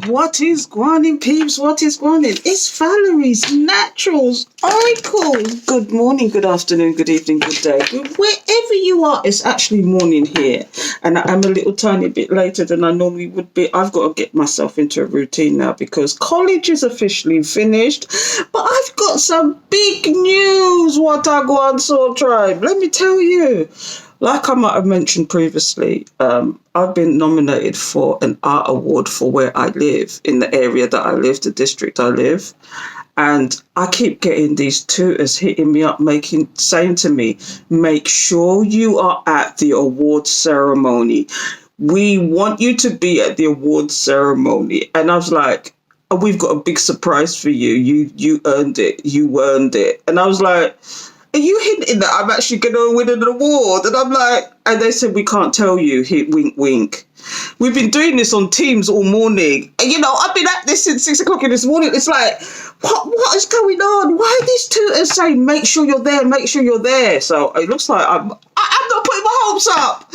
What is gwan, peeps? What is gwan? It's Valerie's Natural Oracle. Good morning, good afternoon, good evening, good day. Wherever you are, it's actually morning here. And I'm a little tiny bit later than I normally would be. I've got to get myself into a routine now because college is officially finished. But I've got some big news, what I go on, Soul Tribe. Let me tell you. Like I might have mentioned previously, I've been nominated for an art award for where I live, in the area that I live, the district I live. And I keep getting these tutors hitting me up, saying to me, make sure you are at the award ceremony. We want you to be at the award ceremony. And I was like, oh, we've got a big surprise for you. You earned it. You earned it. And I was like, are you hinting that I'm actually going to win an award? And I'm like, and they said, we can't tell you. Wink, wink. We've been doing this on Teams all morning. And, I've been at this since 6 o'clock in this morning. It's like, what is going on? Why are these tutors saying, make sure you're there, make sure you're there? So it looks like I'm not putting my hopes up.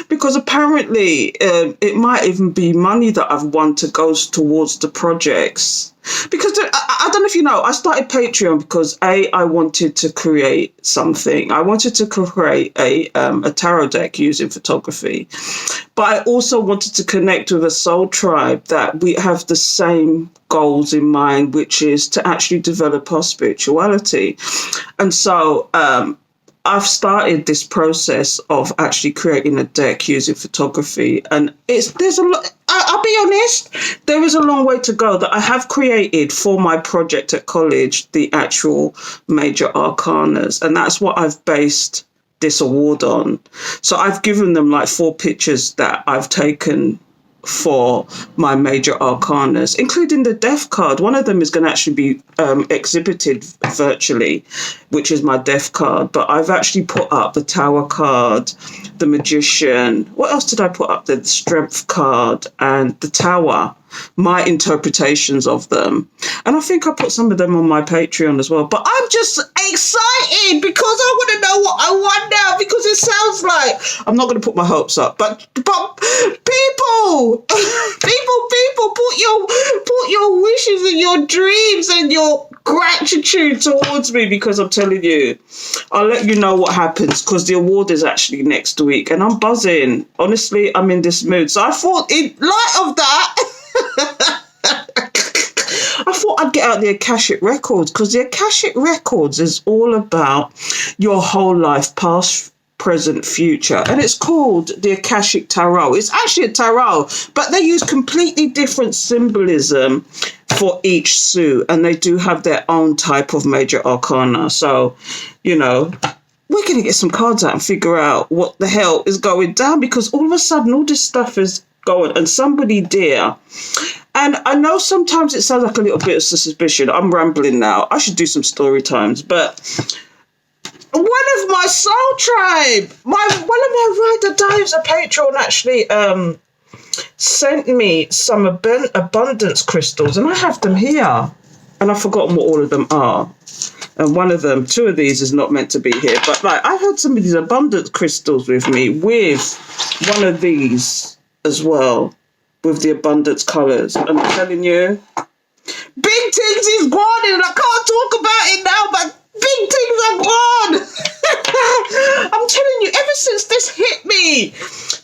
Because apparently it might even be money that I've won to goes towards the projects. Because I don't know if you know, I started Patreon because I wanted to create something. I wanted to create a tarot deck using photography, but I also wanted to connect with a soul tribe that we have the same goals in mind, which is to actually develop our spirituality. And so I've started this process of actually creating a deck using photography, and there's a lot. I'll be honest, there is a long way to go. That I have created for my project at college, the actual major arcanas, and that's what I've based this award on. So I've given them like 4 pictures that I've taken for my major arcanas, including the death card. One of them is going to actually be exhibited virtually, which is my death card. But I've actually put up the Tower card, the Magician. What else did I put up? The Strength card and the Tower, my interpretations of them. And I think I put some of them on my Patreon as well. But I'm just excited because I want to know what I want now, because it sounds like I'm not going to put my hopes up. But people, put your wishes and your dreams and your gratitude towards me, because I'm telling you, I'll let you know what happens, because the award is actually next week and I'm buzzing. Honestly, I'm in this mood. So I thought, in light of that, I thought I'd get out the Akashic Records, because the Akashic Records is all about your whole life, past, present, future. And it's called the Akashic Tarot. It's actually a tarot, but they use completely different symbolism for each suit, and they do have their own type of major arcana. So, we're going to get some cards out and figure out what the hell is going down, because all of a sudden all this stuff is going, and somebody dear. And I know sometimes it sounds like a little bit of suspicion. I'm rambling now. I should do some story times. But one of my soul tribe, one of my Ride or Dives, a patron, actually sent me some abundance crystals, and I have them here. And I've forgotten what all of them are. And 2 of these is not meant to be here. But I've had some of these abundance crystals with me, with one of these as well, with the abundance colours. And I'm telling you, big things is gone, and I can't talk about it now, but big things are gone. I'm telling you, ever since this hit me,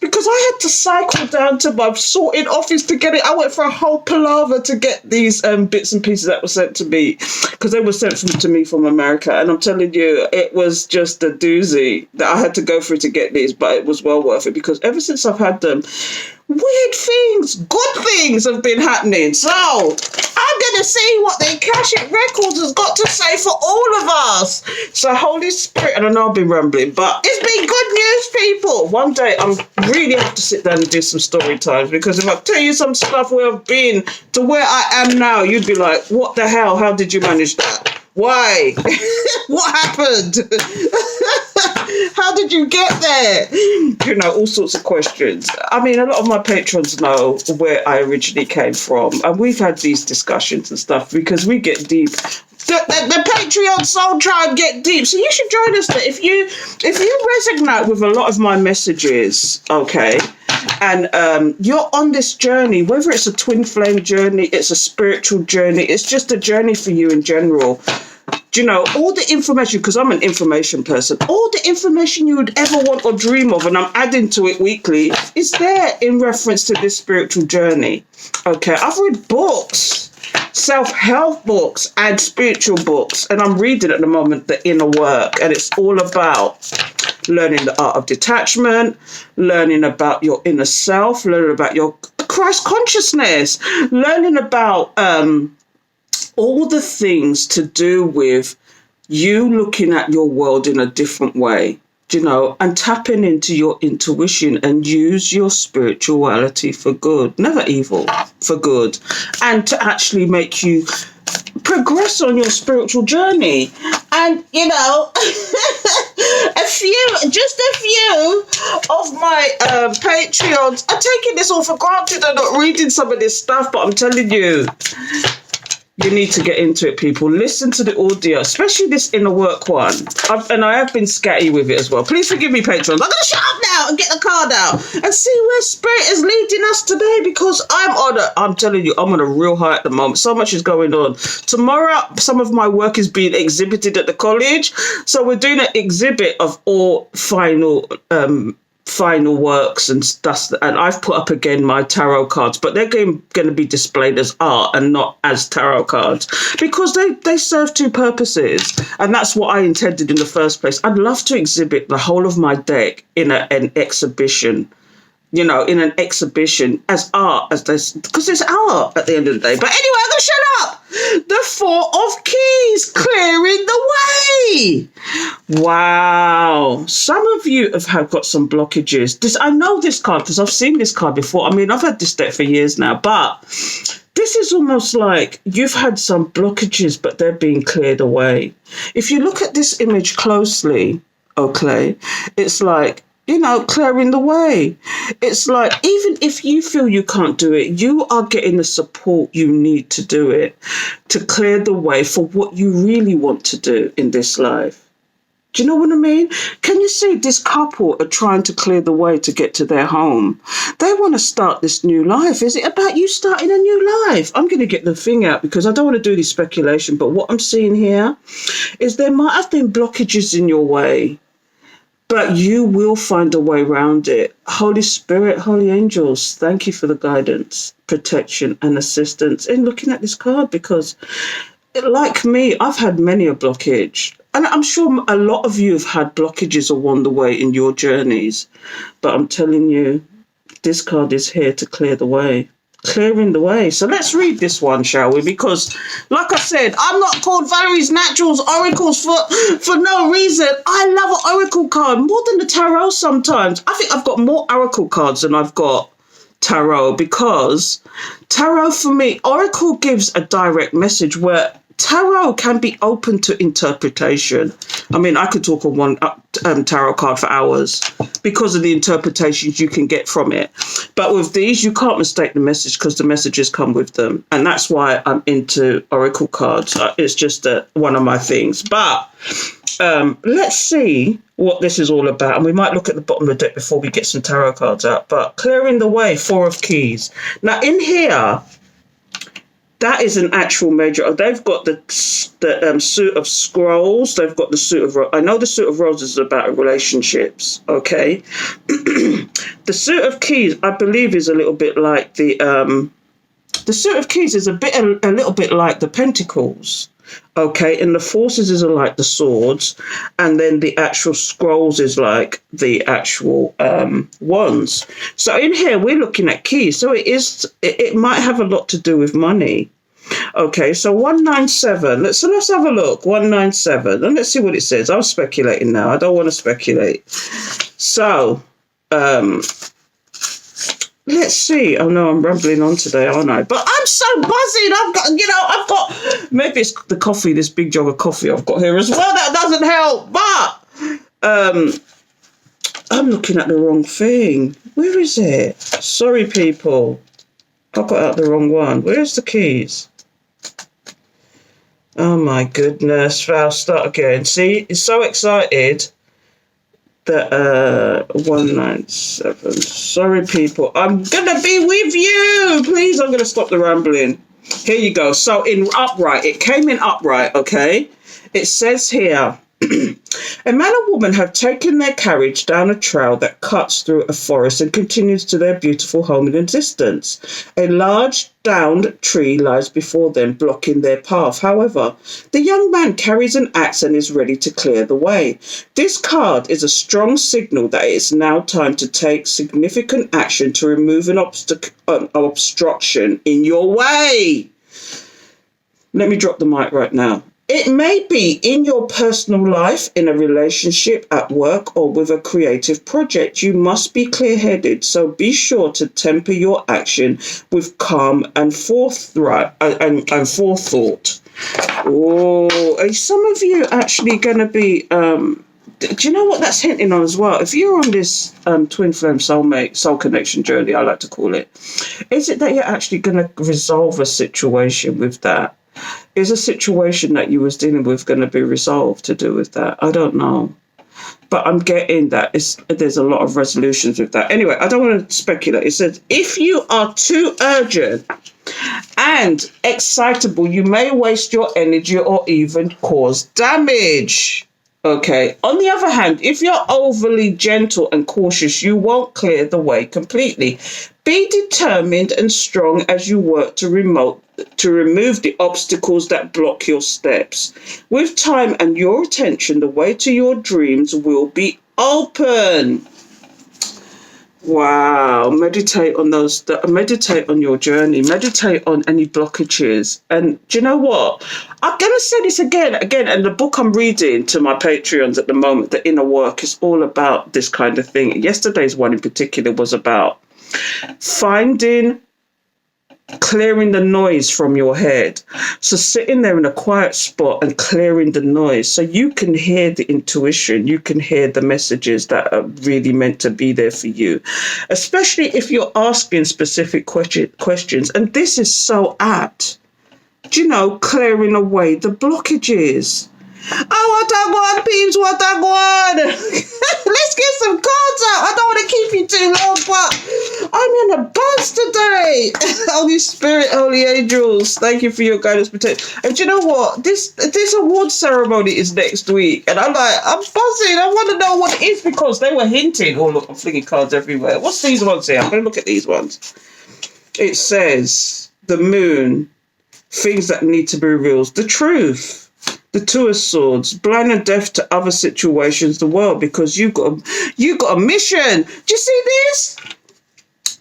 because I had to cycle down to my sorting office to get it. I went for a whole palaver to get these bits and pieces that were sent to me, because they were sent to me from America. And I'm telling you, it was just a doozy that I had to go through to get these, but it was well worth it, because ever since I've had them, weird things, good things have been happening. So I'm going to see what the Akashic Records has got to say for all of us. So Holy Spirit, and I know I've been rambling, but it's been good news, people. One day I'm really have to sit down and do some story times, because if I tell you some stuff where I've been to where I am now, you'd be like, what the hell? How did you manage that? Why? What happened? How did you get there? All sorts of questions. I mean, a lot of my patrons know where I originally came from, and we've had these discussions and stuff, because we get deep. The Patreon Soul Tribe get deep, so you should join us there. If you resonate with a lot of my messages, okay, And you're on this journey, whether it's a twin flame journey, it's a spiritual journey, it's just a journey for you in general. Do you know, all the information, because I'm an information person, all the information you would ever want or dream of, and I'm adding to it weekly, is there in reference to this spiritual journey. Okay, I've read books, self-help books and spiritual books, and I'm reading at the moment The Inner Work, and it's all about learning the art of detachment, learning about your inner self, learning about your Christ consciousness, learning about all the things to do with you looking at your world in a different way, you know, and tapping into your intuition and use your spirituality for good, never evil, for good, and to actually make you progress on your spiritual journey. And, you know, just a few of my Patreons are taking this all for granted and not reading some of this stuff, but I'm telling you, you need to get into it, people. Listen to the audio, especially this Inner Work one. And I have been scatty with it as well. Please forgive me, patrons. I'm going to shut up now and get the card out and see where Spirit is leading us today, because I'm telling you, I'm on a real high at the moment. So much is going on. Tomorrow, some of my work is being exhibited at the college. So we're doing an exhibit of all final works and stuff, and I've put up again my tarot cards, but they're going to be displayed as art and not as tarot cards, because they serve two purposes, and that's what I intended in the first place. I'd love to exhibit the whole of my deck in an exhibition, you know, in an exhibition as art, as this, because it's art at the end of the day. But anyway, I'm going to shut up. The Four of Keys, clearing the way. Wow. Some of you have got some blockages. I know this card because I've seen this card before. I mean, I've had this deck for years now, but this is almost like you've had some blockages, but they're being cleared away. If you look at this image closely, okay, it's like, you know, clearing the way. It's like, even if you feel you can't do it, you are getting the support you need to do it, to clear the way for what you really want to do in this life. Do you know what I mean? Can you see this couple are trying to clear the way to get to their home? They want to start this new life. Is it about you starting a new life? I'm going to get the thing out because I don't want to do this speculation, but what I'm seeing here is there might have been blockages in your way, but you will find a way around it. Holy Spirit, holy angels, thank you for the guidance, protection and assistance in looking at this card, because like me, I've had many a blockage. And I'm sure a lot of you have had blockages along the way in your journeys. But I'm telling you, this card is here to clear the way. Clearing the way. So let's read this one, shall we? Because, like I said, I'm not called Valerie's Naturals Oracles for no reason. I love an oracle card more than the tarot sometimes. I think I've got more oracle cards than I've got tarot, because tarot for me, oracle gives a direct message, where tarot can be open to interpretation. I mean, I could talk on one tarot card for hours because of the interpretations you can get from it. But with these, you can't mistake the message because the messages come with them. And that's why I'm into oracle cards. It's just one of my things. But let's see what this is all about. And we might look at the bottom of the deck before we get some tarot cards out. But clearing the way, Four of Keys. Now, in here, that is an actual major. They've got the suit of scrolls. They've got the suit of. I know the suit of roses is about relationships. Okay, the suit of keys, I believe, is a little bit like the suit of keys is a little bit like the pentacles. Okay, and the forces is like the swords, and then the actual scrolls is like the actual wands. So in here we're looking at keys. So it might have a lot to do with money. Okay, so 197. Let's have a look. 197, and let's see what it says. I'm speculating now. I don't want to speculate. So let's see. Oh no, I'm rambling on today, aren't I? But I'm so buzzing. I've got, maybe it's the coffee, this big jug of coffee I've got here as well. That doesn't help. But I'm looking at the wrong thing. Where is it? Sorry, people. I got out the wrong one. Where's the keys? Oh my goodness. Val, start again. See, it's so excited. The 197. Sorry, people. I'm gonna be with you. Please, I'm gonna stop the rambling. Here you go. So in upright, it came in upright. Okay, it says here. A man and woman have taken their carriage down a trail that cuts through a forest and continues to their beautiful home in the distance. A large downed tree lies before them, blocking their path. However, the young man carries an axe and is ready to clear the way. This card is a strong signal that it's now time to take significant action to remove an obstruction in your way. Let me drop the mic right now. It may be in your personal life, in a relationship, at work, or with a creative project. You must be clear-headed, so be sure to temper your action with calm and forethought. Oh, are some of you actually going to be... do you know what that's hinting on as well? If you're on this twin flame soulmate, soul connection journey, I like to call it, is it that you're actually going to resolve a situation with that? Is a situation that you was dealing with going to be resolved to do with that? I don't know. But I'm getting that there's a lot of resolutions with that. Anyway, I don't want to speculate. It says, if you are too urgent and excitable, you may waste your energy or even cause damage. Okay. On the other hand, if you're overly gentle and cautious, you won't clear the way completely. Be determined and strong as you work to remove the obstacles that block your steps. With time and your attention, the way to your dreams will be open. Wow. Meditate on those. Meditate on your journey. Meditate on any blockages. And do you know what? I'm going to say this again. And the book I'm reading to my Patreons at the moment, The Inner Work, is all about this kind of thing. Yesterday's one in particular was about clearing the noise from your head. So sitting there in a quiet spot and clearing the noise so you can hear the intuition, you can hear the messages that are really meant to be there for you, especially if you're asking specific questions. And this is so apt, clearing away the blockages. Oh, what I want, peeps, what I want. Let's get some cards out. I don't want to keep you too long, but I'm in a buzz today. Holy Spirit, holy angels, thank you for your guidance, protection. And do you know what? This award ceremony is next week. And I'm buzzing. I want to know what it is because they were hinting. Oh, look, I'm flinging cards everywhere. What's these ones here? I'm going to look at these ones. It says, the moon, things that need to be revealed, the truth. The Two of Swords, blind and deaf to other situations, the world, because you got a mission. Do you see this?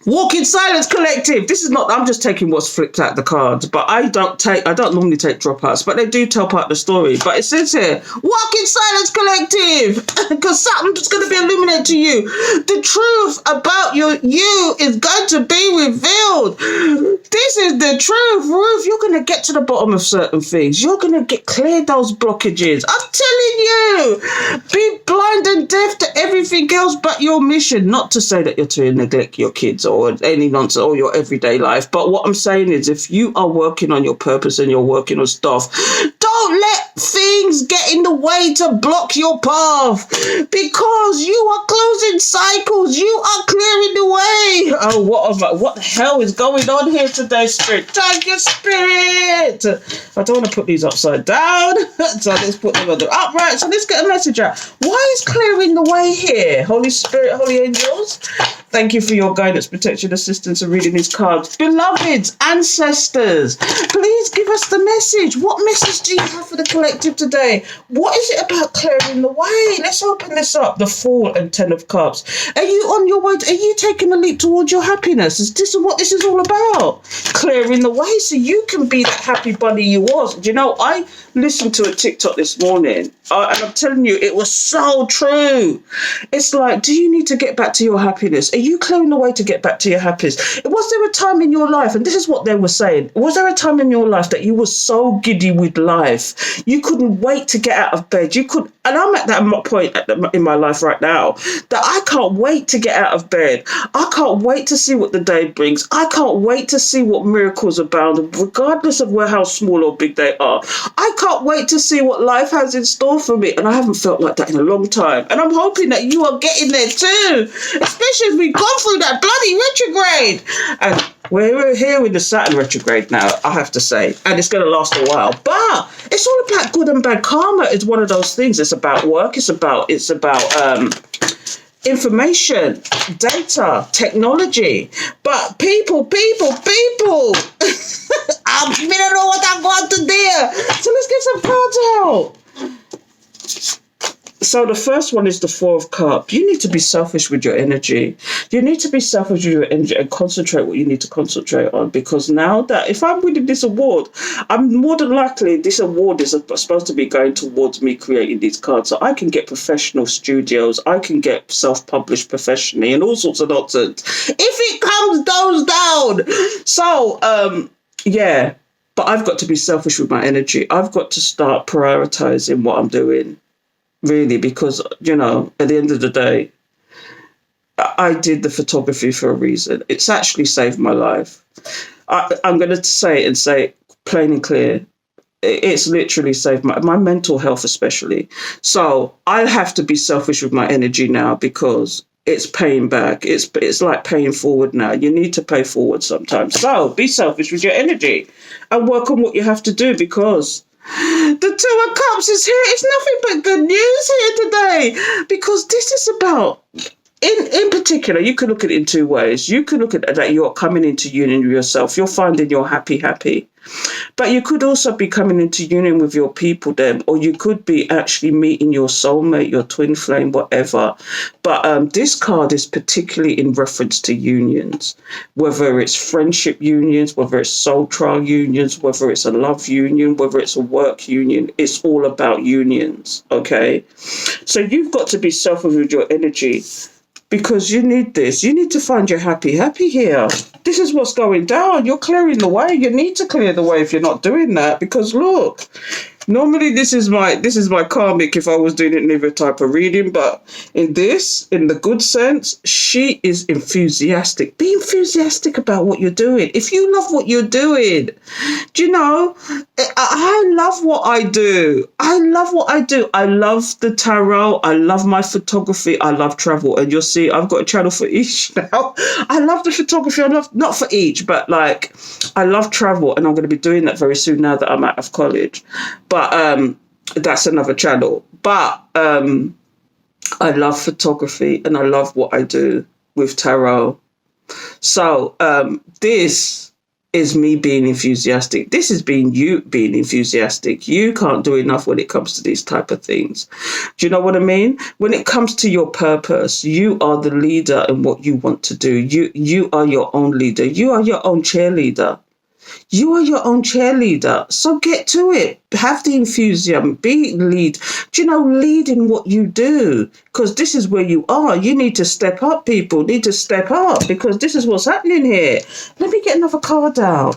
Walk in Silence Collective. This is not, I'm just taking what's flipped out the cards, but I don't normally take dropouts, but they do tell part of the story. But it says here, Walk in Silence Collective, because something's going to be illuminated to you. The truth about you is going to be revealed. This is the truth, Ruth. You're going to get to the bottom of certain things. You're going to clear those blockages. I'm telling you, be blind and deaf to everything else but your mission. Not to say that you're to neglect your kids or any nonsense or your everyday life. But what I'm saying is, if you are working on your purpose and you're working on stuff, don't let things get in the way to block your path, because you are closing cycles. You are clearing the way. Oh, what the hell is going on here today, Spirit? Thank you, Spirit. I don't want to put these upside down, so let's put them on the upright. So let's get a message out. Why is clearing the way here? Holy Spirit, holy angels, thank you for your guidance, protection, assistance, and reading these cards. Beloveds, ancestors, please give us the message. What message do you have for the collective today? What is it about clearing the way? Let's open this up. The Fool and 10 of Cups. Are you on your way? Are you taking a leap towards your happiness? Is this what this is all about? Clearing the way so you can be that happy bunny you was. Do you know, I listened to a TikTok this morning, and I'm telling you, it was so true. It's like, do you need to get back to your happiness? Are you clearing the way to get back to your happiness? Was there a time in your life, and this is what they were saying, was there a time in your life that you were so giddy with life, you couldn't wait wait to get out of bed. And I'm at that point in my life right now that I can't wait to get out of bed. I can't wait to see what the day brings. I can't wait to see what miracles abound, regardless of how small or big they are. I can't wait to see what life has in store for me. And I haven't felt like that in a long time. And I'm hoping that you are getting there too, especially as we've gone through that bloody retrograde. And we're here with the Saturn retrograde now, I have to say, and it's going to last a while. But it's all about good and bad karma. It's one of those things. It's about work. It's about information, data, technology. But people. I don't know what I'm going to do. So let's get some cards out. So the first one is the Four of Cups. You need to be selfish with your energy. You need to be selfish with your energy and concentrate what you need to concentrate on. Because now that if I'm winning this award, I'm more than likely this award is supposed to be going towards me creating these cards. So I can get professional studios. I can get self-published professionally and all sorts of nonsense. If it goes down. So, yeah. But I've got to be selfish with my energy. I've got to start prioritizing what I'm doing. Really, because, at the end of the day, I did the photography for a reason. It's actually saved my life. I'm going to say plain and clear. It's literally saved my mental health, especially. So I have to be selfish with my energy now because it's paying back. It's like paying forward now. You need to pay forward sometimes. So be selfish with your energy and work on what you have to do because the Two of Cups is here. It's nothing but good news here today because this is about, in particular, you can look at it in two ways. You can look at it that you're coming into union with yourself. You're finding you're happy. But you could also be coming into union with your people then, or you could be actually meeting your soulmate, your twin flame, whatever. But this card is particularly in reference to unions, whether it's friendship unions, whether it's soul trial unions, whether it's a love union, whether it's a work union. It's all about unions, okay? So you've got to be selfish with your energy. Because you need this. You need to find your happy here. This is what's going down. You're clearing the way. You need to clear the way if you're not doing that. Because look, normally this is my karmic if I was doing it in every type of reading. But in the good sense, she is enthusiastic. Be enthusiastic about what you're doing. If you love what you're doing, do you know, I love what I do. I love the tarot. I love my photography. I love travel. And you'll see I've got a channel for each now. I love the photography. I love, not for each, but like I love travel. And I'm going to be doing that very soon now that I'm out of college. But that's another channel. But I love photography and I love what I do with tarot. So this is me being enthusiastic. This is you being enthusiastic. You can't do enough when it comes to these type of things. Do you know what I mean? When it comes to your purpose, you are the leader in what you want to do. You are your own leader. You are your own cheerleader. You are your own cheerleader. So get to it. Have the enthusiasm. Lead in what you do. Because this is where you are. You need to step up, people. Need to step up because this is what's happening here. Let me get another card out.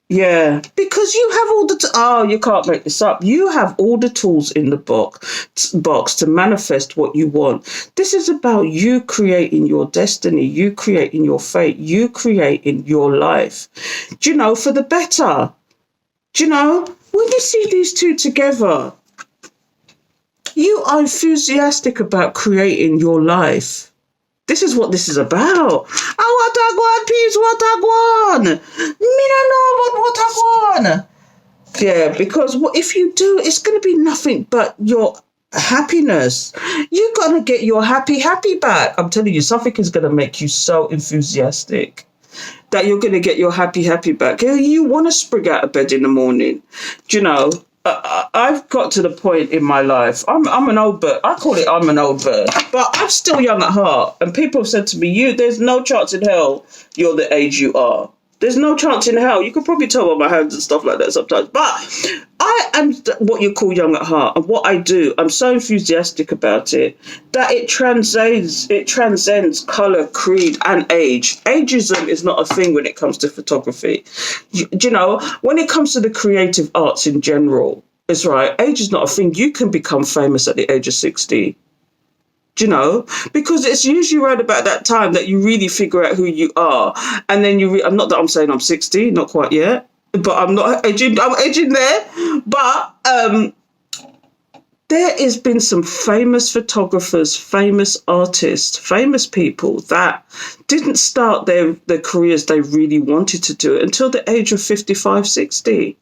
Yeah, because you have all you can't make this up. You have all the tools in the box to manifest what you want. This is about you creating your destiny, you creating your fate, you creating your life, for the better. When you see these two together, you are enthusiastic about creating your life. This is what this is about. What I want, peeps, what I want. Me don't know what I want. Yeah, because if you do, it's going to be nothing but your happiness. You're going to get your happy back. I'm telling you, something is going to make you so enthusiastic that you're going to get your happy back. You want to spring out of bed in the morning. I've got to the point in my life. I'm an old bird. I call it I'm an old bird, but I'm still young at heart. And people have said to me, there's no chance in hell you're the age you are. There's no chance in hell. You can probably tell by my hands and stuff like that sometimes. But I am what you call young at heart. And what I do, I'm so enthusiastic about it that it transcends colour, creed and age. Ageism is not a thing when it comes to photography. When it comes to the creative arts in general, It's right. Age is not a thing. You can become famous at the age of 60. Do you know? Because it's usually around about that time that you really figure out who you are. And then I'm not that I'm saying I'm 60, not quite yet, but I'm not aging. I'm aging there. But there has been some famous photographers, famous artists, famous people that didn't start their careers they really wanted to do it until the age of 55, 60.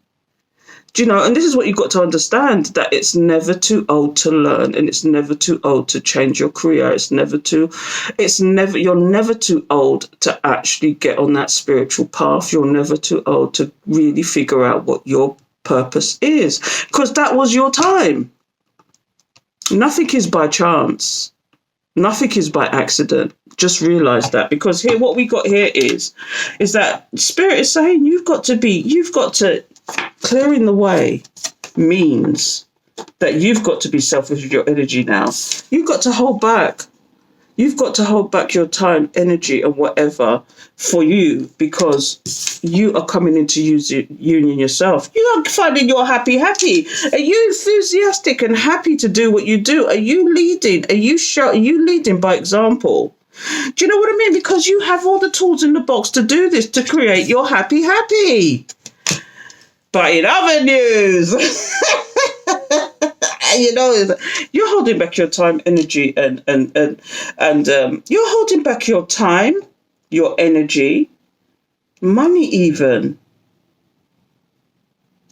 Do you know? And this is what you've got to understand, that it's never too old to learn, and it's never too old to change your career. You're never too old to actually get on that spiritual path. You're never too old to really figure out what your purpose is, because that was your time. Nothing is by chance. Nothing is by accident. Just realize that, because here, what we got here is that Spirit is saying you've got to clearing the way means that you've got to be selfish with your energy now. You've got to hold back. You've got to hold back your time, energy, and whatever for you, because you are coming into union yourself. You are finding your happy. Are you enthusiastic and happy to do what you do? Are you leading? Are you leading by example? Do you know what I mean? Because you have all the tools in the box to do this, to create your happy. But in other news, you know, you're holding back your time, energy, and you're holding back your time, your energy, money even,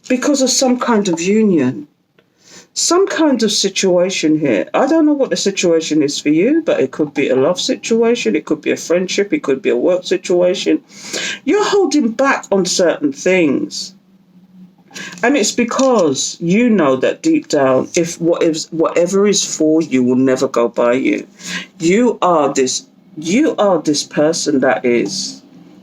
because of some kind of union, some kind of situation here. I don't know what the situation is for you, but it could be a love situation, it could be a friendship, it could be a work situation. You're holding back on certain things. And it's because you know that deep down, if whatever is for you will never go by you. You are this person that is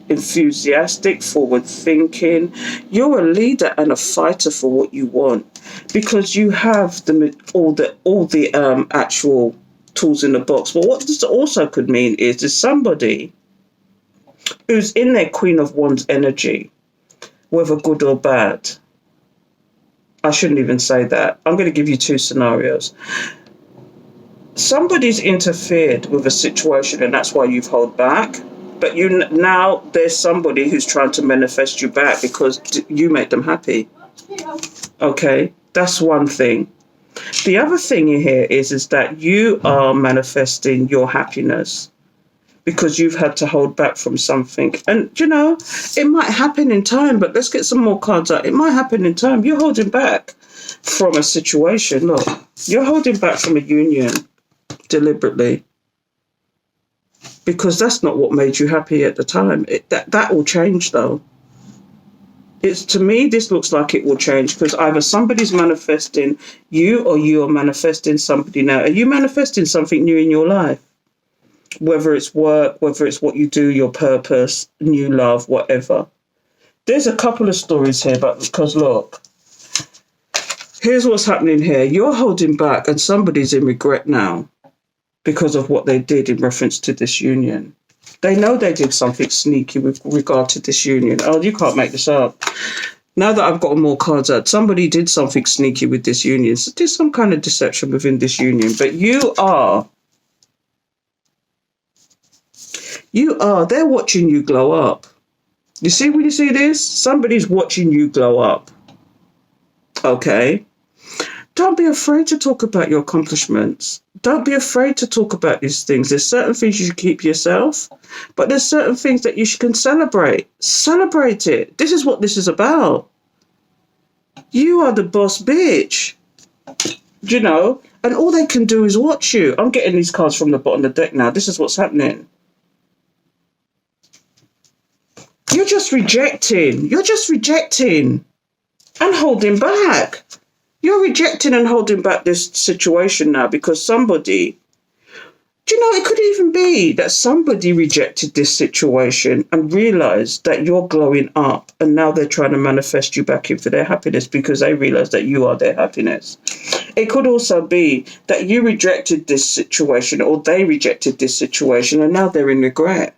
enthusiastic, forward thinking. You're a leader and a fighter for what you want, because you have all the actual tools in the box. But what this also could mean is somebody who's in their Queen of Wands energy, whether good or bad. I shouldn't even say that. I'm going to give you two scenarios. Somebody's interfered with a situation, and that's why you've held back. But now there's somebody who's trying to manifest you back because you make them happy. Okay, that's one thing. The other thing here is that you are manifesting your happiness because you've had to hold back from something. And, you know, it might happen in time, but let's get some more cards out. It might happen in time. You're holding back from a situation. Look, you're holding back from a union deliberately, because that's not what made you happy at the time. That will change, though. To me, this looks like it will change, because either somebody's manifesting you or you are manifesting somebody now. Are you manifesting something new in your life? Whether it's work, whether it's what you do, your purpose, new love, whatever. There's a couple of stories here, but because look, here's what's happening here. You're holding back and somebody's in regret now because of what they did in reference to this union. They know they did something sneaky with regard to this union. Oh, you can't make this up. Now that I've got more cards out, somebody did something sneaky with this union. So there's some kind of deception within this union. But they're watching you glow up. You see, when you see this, somebody's watching you glow up. Okay? Don't be afraid to talk about your accomplishments. Don't be afraid to talk about these things. There's certain things you should keep yourself, but there's certain things that you can celebrate. Celebrate it. This is what this is about. You are the boss bitch. You know? And all they can do is watch you. I'm getting these cards from the bottom of the deck now. This is what's happening. You're just rejecting and holding back. You're rejecting and holding back this situation now because somebody, do you know, it could even be that somebody rejected this situation and realized that you're glowing up, and now they're trying to manifest you back into their happiness because they realize that you are their happiness. It could also be that you rejected this situation, or they rejected this situation, and now they're in regret.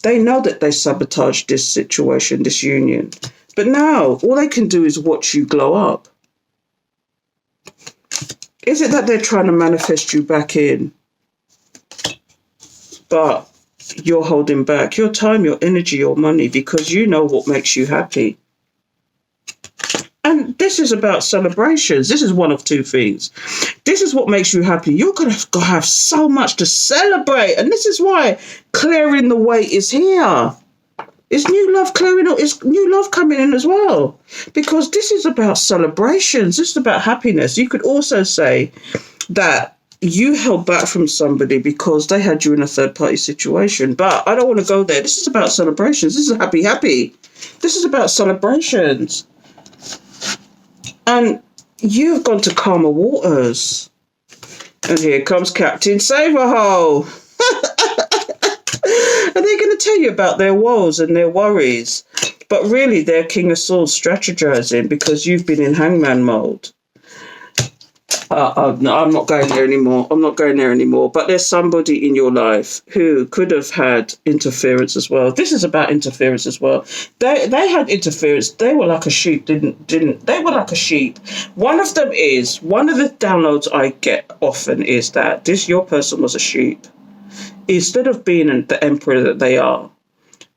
They know that they sabotaged this situation, this union. But now all they can do is watch you glow up. Is it that they're trying to manifest you back in, but you're holding back your time, your energy, your money, because you know what makes you happy? And this is about celebrations. This is one of two things. This is what makes you happy. You're going to have so much to celebrate. And this is why clearing the way is here. It's new love clearing up. It's new love coming in as well. Because this is about celebrations. This is about happiness. You could also say that you held back from somebody because they had you in a third-party situation. But I don't want to go there. This is about celebrations. This is happy. This is about celebrations. And you've gone to calmer waters. And here comes Captain Saverhole. And they're going to tell you about their woes and their worries. But really, they're King of Swords strategizing because you've been in hangman mode. No, I'm not going there anymore. But there's somebody in your life who could have had interference as well. This is about interference as well. They had interference. They were like a sheep. They were like a sheep. One of the downloads I get often is that your person was a sheep. Instead of being the emperor that they are,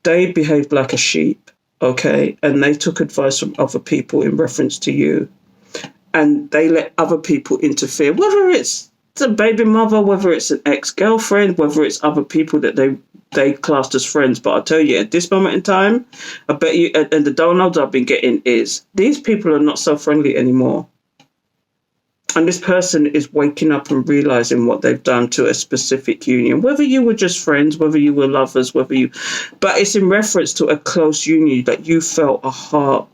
they behaved like a sheep. Okay, and they took advice from other people in reference to you. And they let other people interfere, whether it's the baby mother, whether it's an ex-girlfriend, whether it's other people that they classed as friends. But I'll tell you, at this moment in time, I bet you, and the downloads I've been getting is, these people are not so friendly anymore. And this person is waking up and realizing what they've done to a specific union, whether you were just friends, whether you were lovers, but it's in reference to a close union that you felt a heart.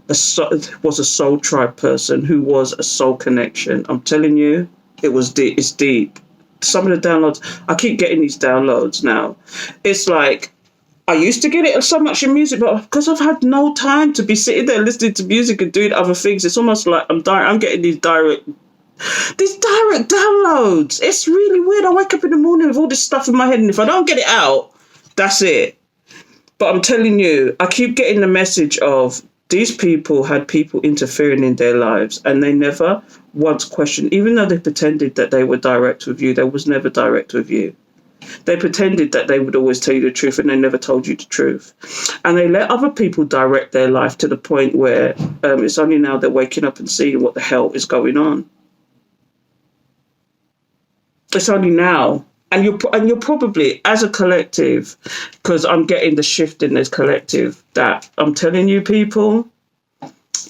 Was a soul tribe person who was a soul connection. I'm telling you, it was deep. It's deep. Some of the downloads, I keep getting these downloads now. It's like, I used to get it so much in music, but because I've had no time to be sitting there listening to music and doing other things, it's almost like I'm getting these direct downloads. It's really weird. I wake up in the morning with all this stuff in my head, and if I don't get it out, that's it. But I'm telling you, I keep getting the message of, these people had people interfering in their lives, and they never once questioned, even though they pretended that they were direct with you, they was never direct with you. They pretended that they would always tell you the truth, and they never told you the truth. And they let other people direct their life to the point where it's only now they're waking up and seeing what the hell is going on. It's only now. And you're probably, as a collective, because I'm getting the shift in this collective, that I'm telling you, people,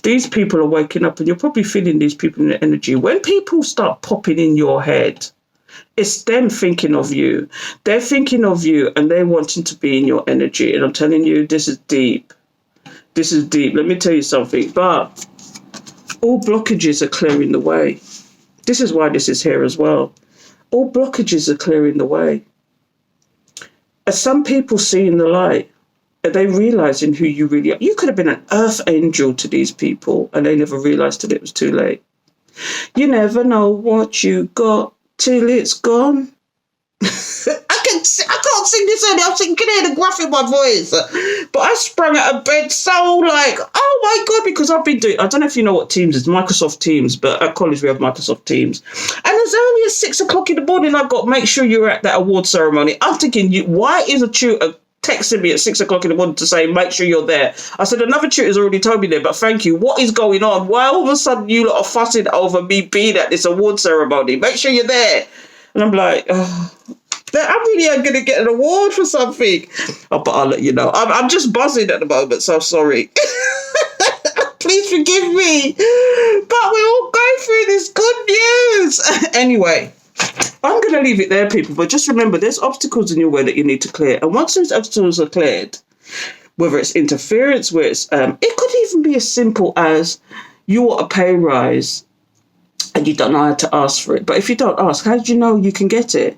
these people are waking up, and you're probably feeling these people in the energy. When people start popping in your head, it's them thinking of you. They're thinking of you, and they're wanting to be in your energy. And I'm telling you, this is deep. This is deep. Let me tell you something. But all blockages are clearing the way. This is why this is here as well. All blockages are clearing the way. As some people seeing the light, are they realizing who you really are? You could have been an earth angel to these people, and they never realized till it was too late. You never know what you got till it's gone. I can't sing this early. I'm singing, can you hear the gruff in my voice? But I sprang out of bed so like, oh my God, because I've been doing, I don't know if you know what Teams is, Microsoft Teams, but at college we have Microsoft Teams. And as early as 6 o'clock in the morning, I got, make sure you're at that award ceremony. I'm thinking, why is a tutor texting me at 6 o'clock in the morning to say, make sure you're there? I said, another tutor's already told me there, but thank you. What is going on? Why all of a sudden you lot are fussing over me being at this award ceremony? Make sure you're there. And I'm like, oh, I really am going to get an award for something. Oh, but I'll let you know. I'm just buzzing at the moment, so sorry. Please forgive me. But we're all going through this good news. Anyway, I'm going to leave it there, people. But just remember, there's obstacles in your way that you need to clear. And once those obstacles are cleared, whether it's interference, where it's, it could even be as simple as you want a pay rise and you don't know how to ask for it. But if you don't ask, how do you know you can get it?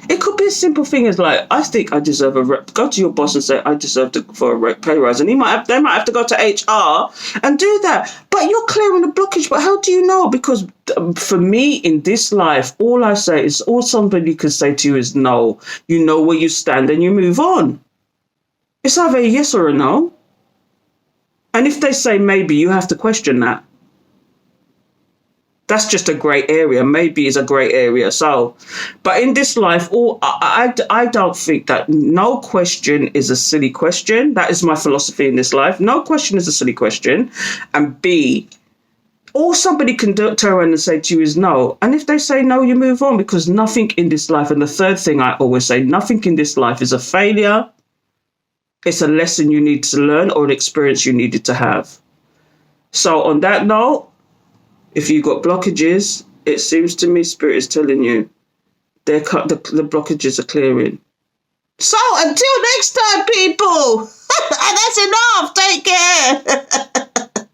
It could be a simple thing as like, I think I deserve go to your boss and say, I deserve for a pay rise. And they might have to go to HR and do that. But you're clearing a blockage. But how do you know? Because for me in this life, all I say is, all somebody can say to you is no. You know where you stand and you move on. It's either a yes or a no. And if they say maybe, you have to question that. That's just a grey area. Maybe it's a grey area. So, but in this life, I don't think that no question is a silly question. That is my philosophy in this life. No question is a silly question. And B, all somebody can turn around and say to you is no. And if they say no, you move on, because nothing in this life, and the third thing I always say, nothing in this life is a failure. It's a lesson you need to learn or an experience you needed to have. So on that note, if you've got blockages, it seems to me Spirit is telling you the blockages are clearing. So until next time, people, and that's enough. Take care.